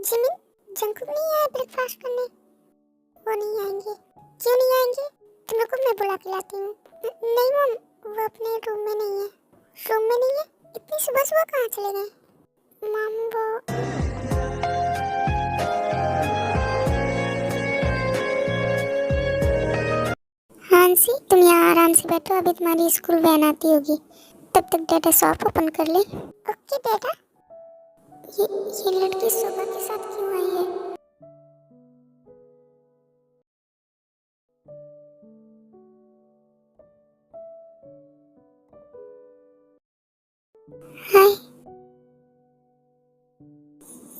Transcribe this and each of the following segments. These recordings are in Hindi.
जिमिन, जंकुक नहीं आया ब्रेकफास्ट करने। वो नहीं आएंगे। क्यों नहीं आएंगे? तुम लोग को मैं बुला के लाती हूँ। नहीं मम, वो अपने रूम में नहीं है। रूम में नहीं है? इतनी सुबह सुबह कहाँ चले गए? मम वो हांसी, तुम यहाँ आराम से बैठो, अभी तुम्हारी स्कूल वैन आती होगी। तब तक डाटा शॉप ओपन कर ले। Okay data. ये लड़की सुबह के साथ क्यों आई है? हाय,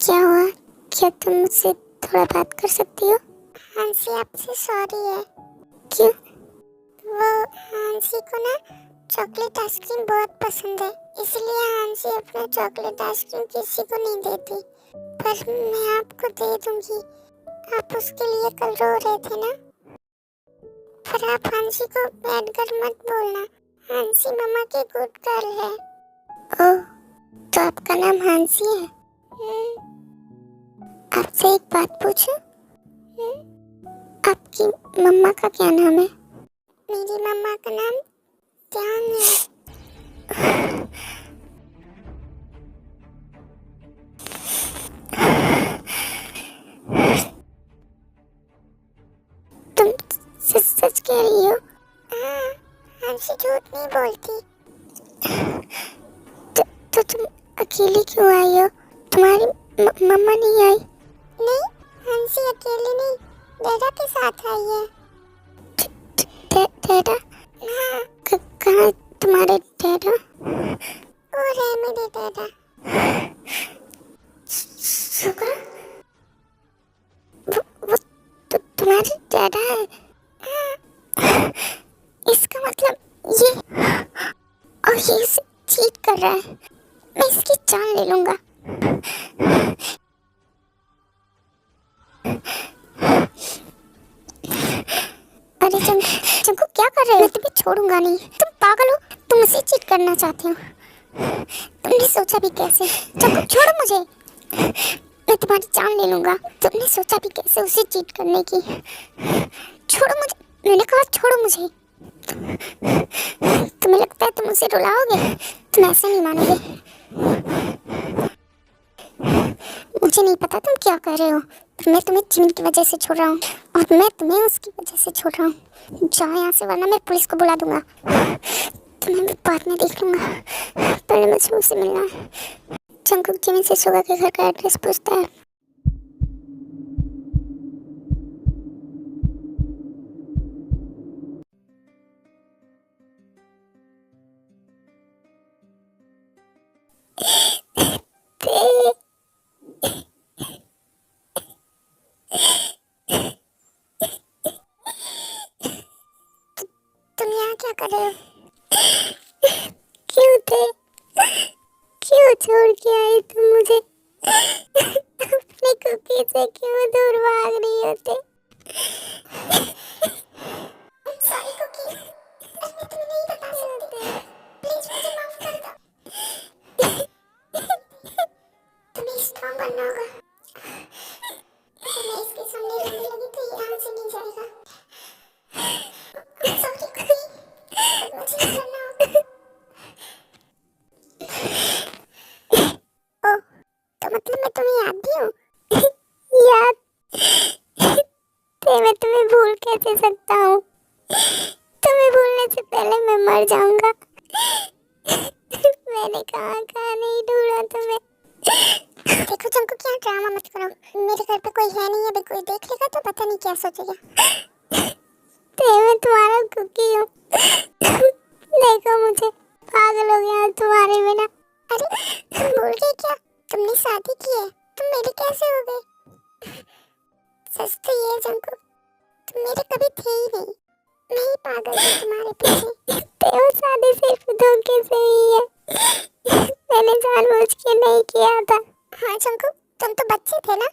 क्या हुआ? क्या तुम मुझसे थोड़ा बात कर सकती हो? हांसी आपसे सॉरी है। क्यों? वो हांसी को ना चॉकलेट आइसक्रीम बहुत पसंद है, इसलिए हांसी अपना चॉकलेट आइसक्रीम किसी को नहीं देती। पर मैं आपको दे दूंगी। आप उसके लिए कल रो रहे थे ना? पर आप हांसी को बैड गर्ल मत बोलना। हांसी मम्मा की गुड गर्ल है। ओह, तो आपका नाम हांसी है? आपसे एक बात पूछूं? आपकी मम्मा का क्या नाम है? मेरी मम्मा का नाम ध्यान है। तुम सच सच कह रही हो? हाँ, हांसी झूठ नहीं बोलती। तो तुम अकेली क्यों आई हो? तुम्हारी मम्मा नहीं आई? नहीं, हांसी अकेली नहीं, डैडा के साथ आई है। डैडा? हाँ। कहाँ है तुम्हारे डैडा? वो रहे मेरे डैडा। सुगा? वो तुम्हारे डैडा है? हाँ। इसका मतलब ये, और ये इसे चीट कर रहा है। मैं इसकी जान ले लूंगा। अरे चंकू क्या कर रहे हो? मैं तुम्हें छोड़ूंगा नहीं। तुम पागल हो? तुम मुझसे चीट करना चाहते हो? तुमने सोचा भी कैसे? चंकू छोड़ो मुझे, मैं तुम्हारी जान ले लूंगा। तुमने सोचा भी कैसे उसे चीट करने की? छोड़ो मुझे, मैंने कहा छोड़ो मुझे। तुम्हें लगता है तुम उसे रुलाओगे? तुम ऐसे नहीं मानोगे। मुझे नहीं पता तुम क्या कर रहे हो, मैं तुम्हें जिमिन की वजह से छोड़ रहा हूँ, और मैं तुम्हें उसकी वजह से छोड़ रहा हूँ। जाओ यहाँ से, वरना मैं पुलिस को बुला दूंगा। तुम्हें मैं बाद में देख लूंगा, पहले मुझे उससे मिलना है। जंकुक जिमिन से सुगा के घर का एड्रेस पूछता है। तुम यहाँ क्या कर रहे हो? क्यों थे? क्यों छोड़ के आए तुम मुझे? अपने कुकी से क्यों दूर भाग रही होते? सॉरी कुकी, मैं तुम्हें नहीं बता सकती। प्लीज मुझे माफ कर दो। तुम्हें स्ट्रॉन्ग बनना होगा। मैं इसके सामने रोने लगी तो ये यहाँ से नहीं जाएगा। सॉरी कुकी, मुझे ये करना होगा। ओह, तो मतलब मैं तुम्हें याद भी हूँ? याद तो मैं तुम्हें भूल कैसे सकता हूँ? तुम्हें भूलने से पहले मैं मर जाऊंगा। मैंने कहाँ कहाँ नहीं ढूंढा तुम्हें। देखो तुमको क्या ड्रामा मत करो, मेरे घर पे कोई है नहीं, अभी कोई देख लेगा तो पता नहीं क्या सोचेगा। तो मैं तुम्हारा कुकी हूँ। देखो मुझे, पागल हो गया तुम्हारे बिना। अरे भूल गए क्या? तुमने शादी की है, तुम मेरे कैसे हो गए? सच तो ये जंकुक, तुम मेरे कभी थे ही नहीं, मैं ही पागल हूँ तुम्हारे पीछे। तेरा शादी सिर्फ धोखे से ही है, मैंने जानबूझ के नहीं किया था। हाँ जंकुक, तुम तो बच्चे थे ना,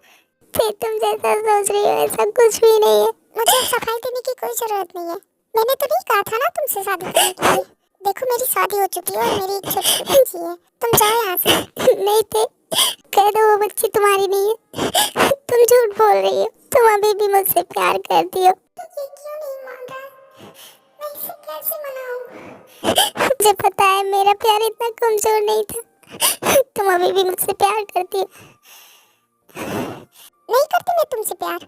फिर तुम जैसा सोच रही हो ऐसा कुछ भी नहीं है। मुझे सफाई देने की कोई जरूरत नहीं है, मैंने तभी कहा था ना तुमसे शादी करने के लिए। देखो मेरी शादी हो चुकी है और मेरी एक छोटी बच्ची है, तुम जाओ यहाँ से। नहीं थे, कह दो वो बच्ची तुम्हारी नहीं है। तुम झूठ बोल रही हो, तुम अभी भी मुझसे प्यार करती हो। तो ये क्यों नहीं मान रहा? मैं इसे कैसे मनाऊं? मुझे पता है मेरा प्यार इतना कमजोर नहीं था। तुम अभी भी मुझसे प्यार करती हो। नहीं करती मैं तुमसे प्यार।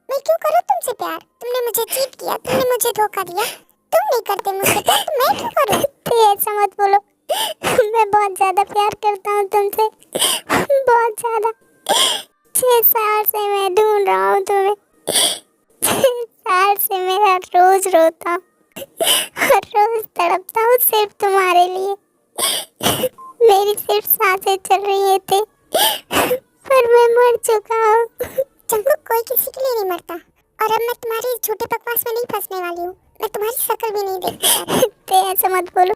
मैं क्यों करूं तुमसे प्यार? तुमने मुझे चीट किया, तुमने मुझे धोखा दिया। तुम नहीं करते मुझसे प्यार तो मैं क्यों करूं? तो ऐसा मत बोलो। मैं बहुत ज्यादा प्यार करता हूँ तुमसे, बहुत ज्यादा। 6 साल से मैं ढूंढ रहा हूँ तुम्हें। 6 साल से मैं हर रोज रोता हूँ, हर रोज तड़पता हूँ सिर्फ तुम्हारे लिए। मेरी सिर्फ सांसें चल रही थी, पर मैं मर चुका हूँ। चंकू, कोई किसी के लिए नहीं मरता। और अब मैं तुम्हारी झूठे बकवास में नहीं फंसने वाली हूँ। मैं तुम्हारी शक्ल भी नहीं देखना चाहती। तो ऐसा मत बोलो।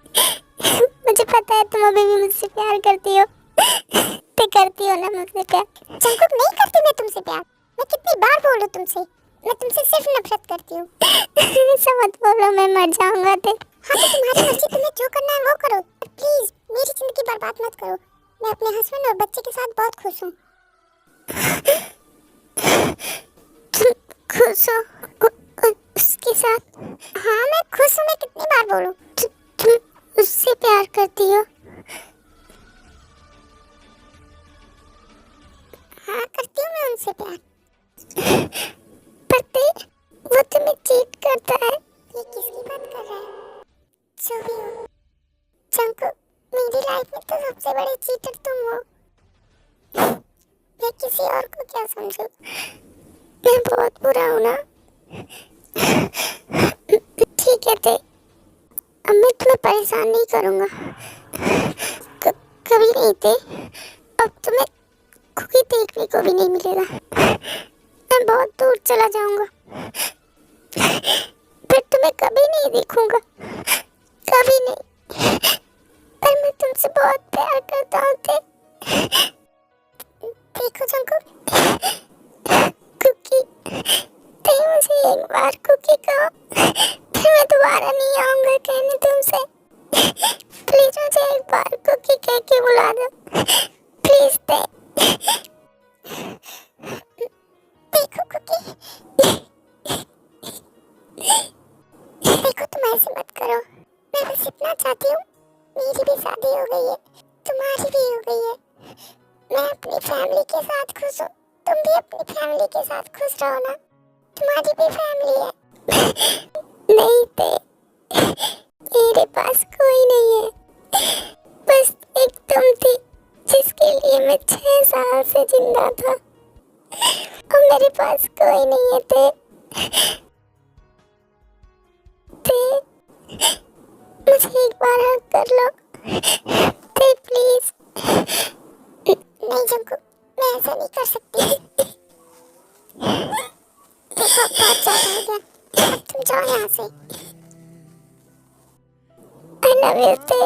मुझे पता है तुम अभी भी मुझसे प्यार करती हो। तो करती हो ना मुझसे प्यार? चंकू, नहीं करती मैं तुमसे प्यार। मैं कितनी बार बोलूं तुमसे? मैं तुमसे सिर्फ नफरत करती हूँ। ऐसा मत बोलो, मैं मर जाऊंगा। हाँ तो तुम्हारी मर्जी, तुम्हें जो करना है वो करो। प्लीज मेरी जिंदगी बर्बाद मत करो। मैं अपने हस्बैंड और बच्चे के साथ बहुत खुश हूँ। खुश हो उसके साथ? हाँ मैं खुश हूँ। मैं कितनी बार बोलूं? तुम उससे प्यार करती हो? हाँ करती हूँ मैं उनसे प्यार। पर वो तुम्हें चीट करता है। ये किसकी बात कर रहा है? जो भी हो चंकू, मेरी लाइफ में तो सबसे बड़े चीटर तुम हो। मैं किसी और को क्या समझूं? मैं बहुत बुरा हूँ ना। ठीक है ते, अब मैं तुम्हें परेशान नहीं करूँगा। कभी नहीं थे। अब तुम्हें कुकी देखने को भी नहीं मिलेगा। मैं बहुत दूर चला जाऊँगा, फिर तुम्हें कभी नहीं देखूँगा, कभी नहीं। पर मैं तुमसे बहुत प्यार करता हूँ ते। देखो चंकू, कुकी, ते मुझे एक बार कुकी कहो, फिर मैं दोबारा नहीं आऊंगा कहने तुमसे। प्लीज मुझे एक बार कुकी कह के बुला दो, प्लीज ते। देखो कुकी, देखो तुम ऐसे मत करो। मैं बस इतना चाहती हूँ, मेरी भी शादी हो गई है, तुम्हारी भी हो गई है। मैं अपनी फैमिली के साथ खुश हूँ, तुम भी अपनी फैमिली के साथ खुश रहो ना। तुम्हारी भी फैमिली है। नहीं ते, मेरे पास कोई नहीं है, बस एक तुम थी जिसके लिए मैं 6 साल से जिंदा था। अब मेरे पास कोई नहीं है ते। मुझे एक बार हक कर लो ते, प्लीज। नहीं जंकू, मैं ऐसा नहीं कर सकती। देखो अब बहुत ज्यादा हो गया, अब तुम जाओ यहाँ से। I love you ते।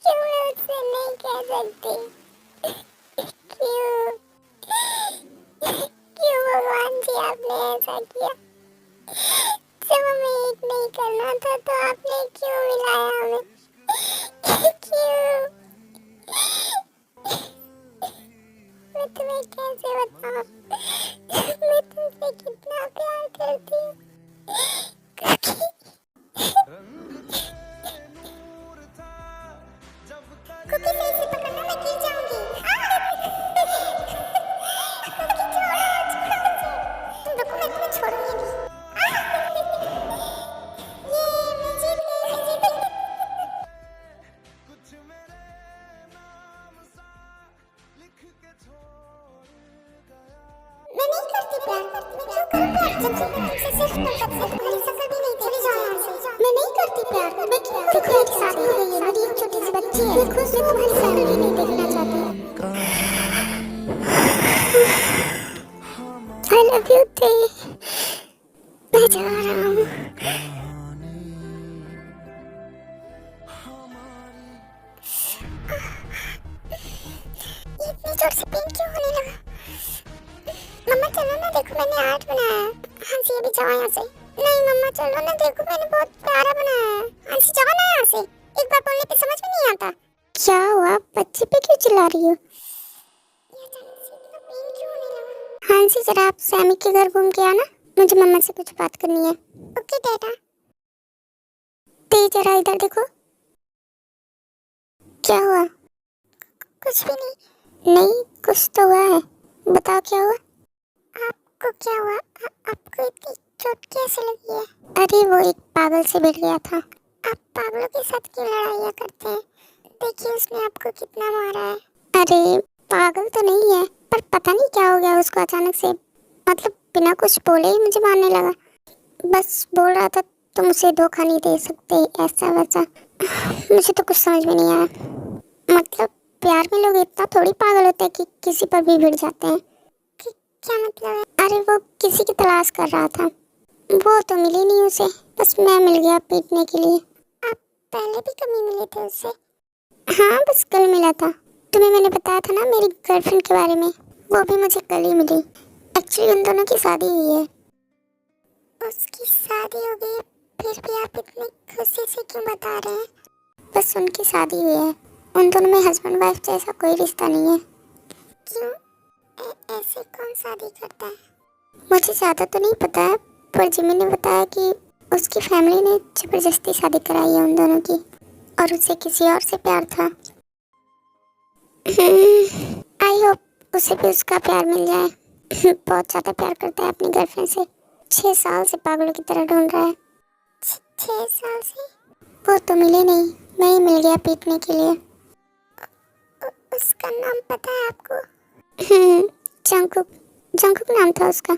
क्यों मैं उससे नहीं कह सकती? क्यों? क्यों भगवान जी आपने ऐसा किया? जब हमें एक नहीं करना था तो आपने क्यों मिलाया हमें? क्यों? मैं तुम्हें कैसे बताऊं? मैं तुमसे कितना प्यार करती हूँ। कुकी सही से पकड़ना, मैं गिर जाऊंगी। कुकी छोड़ो मुझे। तुम रुको, मैं तुम्हें छोड़ूंगी नहीं। ये मैं जीत गई, मैं जीत गई। मैं नहीं करती प्यार, मैं क्यों करूं प्यार? जब से मैं तुमसे सिर्फ नफरत से तुम्हारी शक्ल भी नहीं देखी। जाओ यहाँ से। मैं नहीं करती प्यार, मैं क्यों? देखो मेरी शादी हो गई है, मेरी एक छोटी सी बच्ची है। मैं खुद में तुम्हारी फैमिली नहीं देखना चाहती। I love you ते। मैं जा रहा हूँ। इतनी जोर से पेन क्यों होने लगा? मम्मा चलो ना, देखो मैंने आर्ट बनाया है। हंसी अभी जाओ यहाँ से। नहीं मम्मा चलो ना, देखो मैंने बहुत प्यारा बनाया है। हंसी जाओ ना यहाँ से, एक बार बोलने पे समझ में नहीं आता। क्या हुआ, बच्चे पे क्यों चिल्ला रही हो? पेन क्यों होने लगा? हंसी जरा आप सैमी के घर घूम के आना, मुझे मम्मा से कुछ बात करनी है। ओके डैडा। ते जरा इधर देखो। क्या हुआ? कुछ भी नहीं। नहीं कुछ तो हुआ है, बताओ क्या हुआ? आपको क्या हुआ? आपको इतनी चोट कैसे लगी है? अरे वो एक पागल से भिड़ गया था। आप पागलों के साथ क्यों लड़ाइयाँ करते हैं? देखिए उसने आपको कितना मारा है। अरे पागल तो नहीं है, पर पता नहीं क्या हो गया उसको अचानक से, मतलब बिना कुछ बोले ही मुझे मारने लगा। बस बोल रहा था तुम उसे धोखा नहीं दे सकते, ऐसा वैसा। मुझे तो कुछ समझ में नहीं आया। मतलब प्यार में लोग इतना थोड़ी पागल होते हैं कि किसी पर भी भिड़ जाते हैं। क्या मतलब है? अरे वो किसी की तलाश कर रहा था, वो तो मिली नहीं उसे, बस मैं मिल गया पीटने के लिए। आप पहले भी कभी मिले थे उससे? हाँ बस कल मिला था। तुम्हें मैंने बताया था ना मेरी गर्लफ्रेंड के बारे में, वो भी मुझे कल ही मिली। एक्चुअली उन दोनों की शादी हुई है। उसकी शादी हो गई, फिर भी आप इतनी खुशी से क्यों बता रहे हैं? बस उनकी शादी हुई है, उन दोनों में हस्बैंड वाइफ जैसा कोई रिश्ता नहीं है। क्यों? ऐसे कौन शादी करता है? मुझे ज़्यादा तो नहीं पता है, पर जिमी ने बताया कि उसकी फैमिली ने जबरदस्ती शादी कराई है उन दोनों की, और उसे किसी और से प्यार था। आई होप उसे भी उसका प्यार मिल जाए। बहुत ज़्यादा प्यार करता है अपनी गर्लफ्रेंड से, 6 साल से पागलों की तरह ढूंढ रहा है। 6 साल से? वो तो मिले नहीं, मैं ही मिल गया पीटने के लिए। उसका नाम पता है आपको? जंगकुक, जंगकुक नाम था उसका।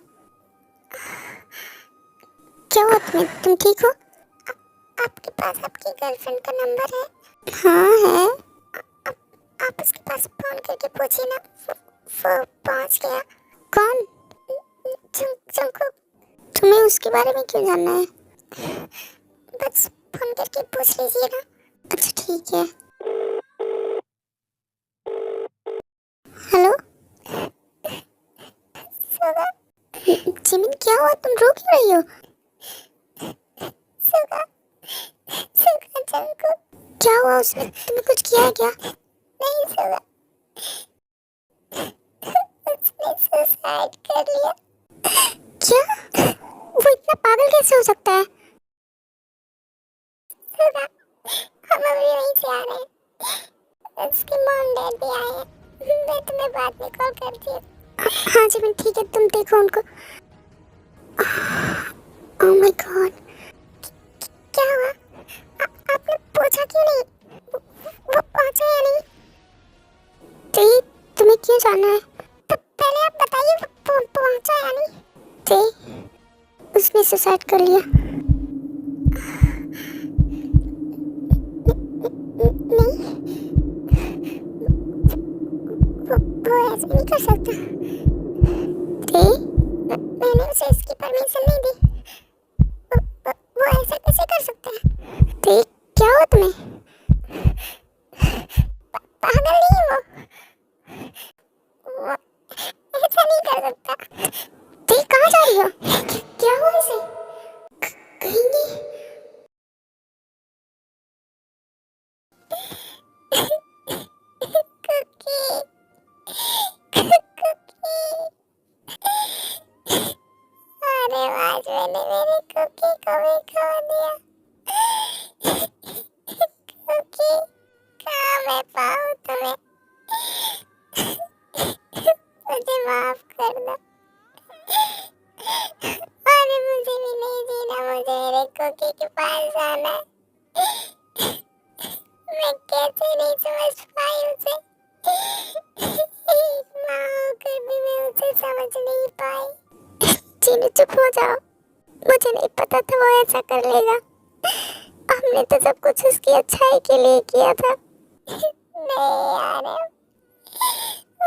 क्या हुआ तुम्हें, तुम ठीक हो? आपके पास आपकी गर्लफ्रेंड का नंबर है? हाँ है। आप उसके पास फोन करके पूछिए ना, वो पहुंच गया। कौन? जंगकुक। तुम्हें उसके बारे में क्यों जानना है? बस फोन करके पूछ लीजिए ना। अच्छा ठीक है। हेलो सुगा। जिमिन क्या हुआ, तुम रो क्यों रही हो? सुगा, सुगा जंगकुक। क्या हुआ, उसने तुम्हें कुछ किया है क्या? नहीं सुगा, उसने सुसाइड कर लिया। क्या? वो इतना पागल कैसे हो सकता है? सुगा, हम अभी वहीं से आ रहे हैं, उसके मॉम डैड भी आए हैं, मैं तुम्हें बाद में कॉल करती हूँ। हाँ जिमिन ठीक है, तुम देखो उनको। ओह माय गॉड, क्या हुआ? आपने पूछा क्यों नहीं? वो पहुंचा या नहीं? ते तुम्हें क्यों जानना है? तो पहले आप बताइए वो पहुंचा या नहीं? ते उसने सुसाइड कर लिया। नहीं, वो ऐसा नहीं कर सकता। ते मैंने उसे इसकी परमिशन नहीं दी, वो ऐसा कैसे कर सकता है? ते क्या हुआ तुम्हें? पागल नहीं है वो ऐसा नहीं कर सकता। ते कहाँ जा रही हो? क्या हुआ इसे? कहीं नहीं। Cookie, Cookie. अरे आज मैंने मेरी कुकी को भी खो दिया। कुकी, कहाँ मैं पाऊँ तुम्हें? मुझे माफ कर दो। अरे मुझे भी नहीं जीना, मुझे मेरे कुकी के पास जाना है। मैं कैसे नहीं समझ पाई उसे। एक माँ होकर भी मैं उसे समझ नहीं पाई। चीनू चुप हो जाओ, मुझे नहीं पता था वो ऐसा कर लेगा। हमने तो सब कुछ उसकी अच्छाई के लिए किया था। नहीं यार,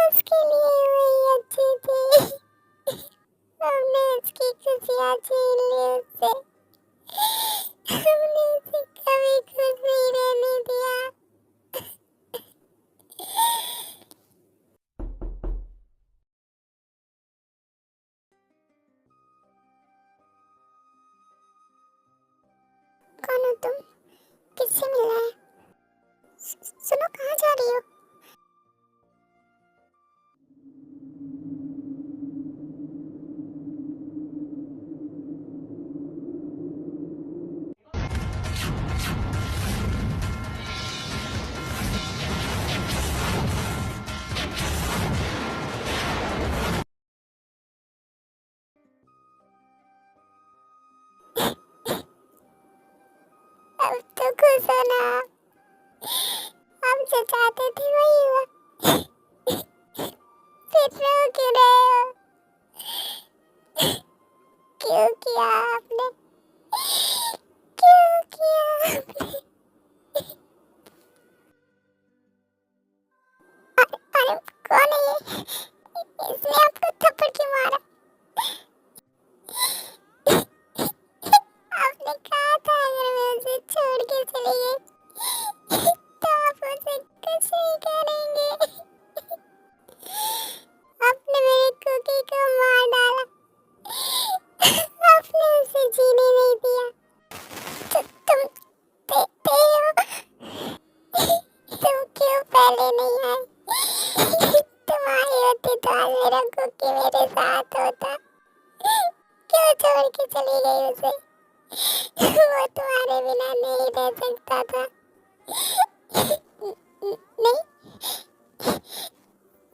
उसके लिए वही अच्छी थी। हमने उसकी खुशियाँ छीन ली उससे। हमने उसे कभी खुश नहीं रहने दिया। रुसो ना, हम जो चाहते थे वही हुआ। फिर रो क्यों रहे हो? क्यों किया आपने? क्यों किया आपने? अरे कौन है ये? इसने आपको थप्पड़ क्यों मारा? आपने कहा था अगर मैं उसे छोड़ के चली गई तो आप उसे कुछ नहीं करेंगे। आपने मेरे कुकी को मार डाला। आपने उसे जीने नहीं दिया। तुम देते हो। तुम क्यों पहले नहीं आए? तुम आई होती तो आज मेरा कुकी मेरे साथ होता। क्यों छोड़ के चली गई उसे? वो तुम्हारे बिना नहीं रह सकता था। नहीं,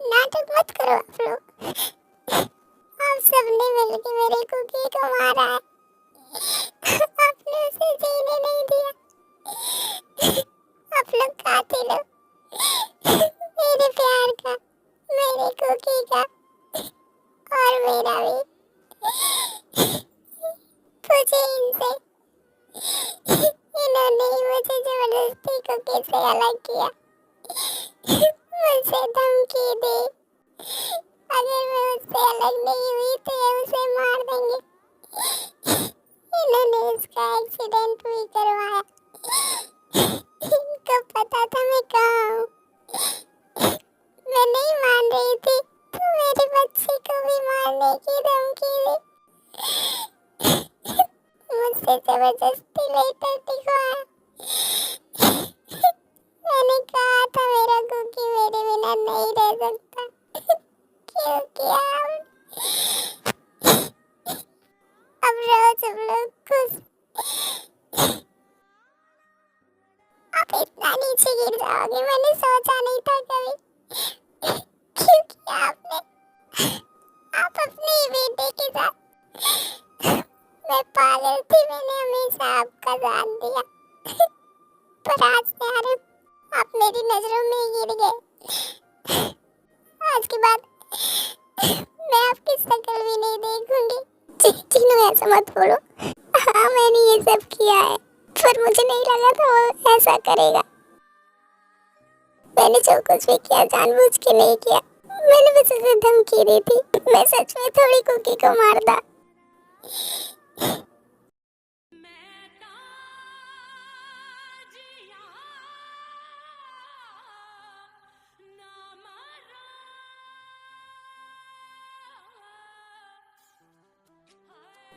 नाटक मत करो आप लोग। आप सबने मिलके मेरे कुकी को मारा है। आपने उसे जीने नहीं दिया। आप लोग कातिल हो। मेरे प्यार का, मेरे कुकी का और मेरा भी। मुझे इनसे, इन्होंने ही मुझे जबरदस्ती कुकी से अलग किया। मुझसे धमकी दी अगर मैं उससे अलग नहीं हुई तो ये उसे मार देंगे। इन्होंने इसका एक्सीडेंट भी करवाया। इनको पता था मैं कहाँ हूँ। मैं नहीं मान रही थी तो मेरे बच्चे को भी मारने की धमकी दी। मुझसे जबरदस्ती लेटर लिखवाया। मैंने कहा था मेरा कुकी मेरे बिना नहीं रह सकता। क्यों किया आपने? अब रहो सब लोग खुश। आप इतना नीचे गिर जाओगे मैंने सोचा नहीं था कभी। क्यों किया आपने? आप अपने ही बेटे के साथ। मैं पागल थी, मैंने हमेशा आपका साथ दिया। पर आज यार आप मेरी नजरों में गिर गए। आज के बाद मैं आपकी शक्ल भी नहीं देखूंगी। चिन्नू ऐसा मत बोलो। हाँ मैंने ये सब किया है पर मुझे नहीं लगा था वो ऐसा करेगा। मैंने जो कुछ भी किया जानबूझ के नहीं किया। मैंने बस उसे धमकी दी थी। मैं सच में थोड़ी कुकी को मारता।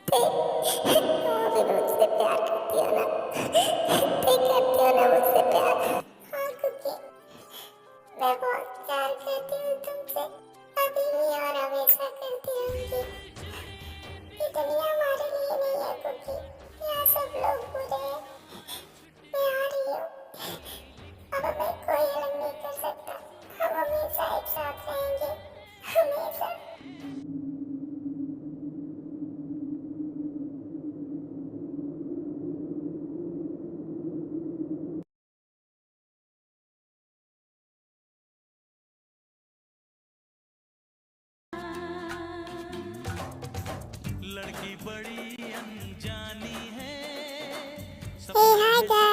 वो भी मुझसे प्यार करती हो ना? करती हो ना मुझसे प्यार? हाँ कुकी, मैं बहुत प्यार करती हूँ तुमसे। अभी भी और हमेशा करती रहूंगी। ये दुनिया हमारे लिए नहीं है कुकी। यहाँ सब लोग बुरे हैं। मैं आ रही हूँ। अब हमें कोई अलग नहीं कर सकता। हम हमेशा एक साथ रहेंगे। हमेशा। लड़की बड़ी अनजानी है। Hey, hi guys.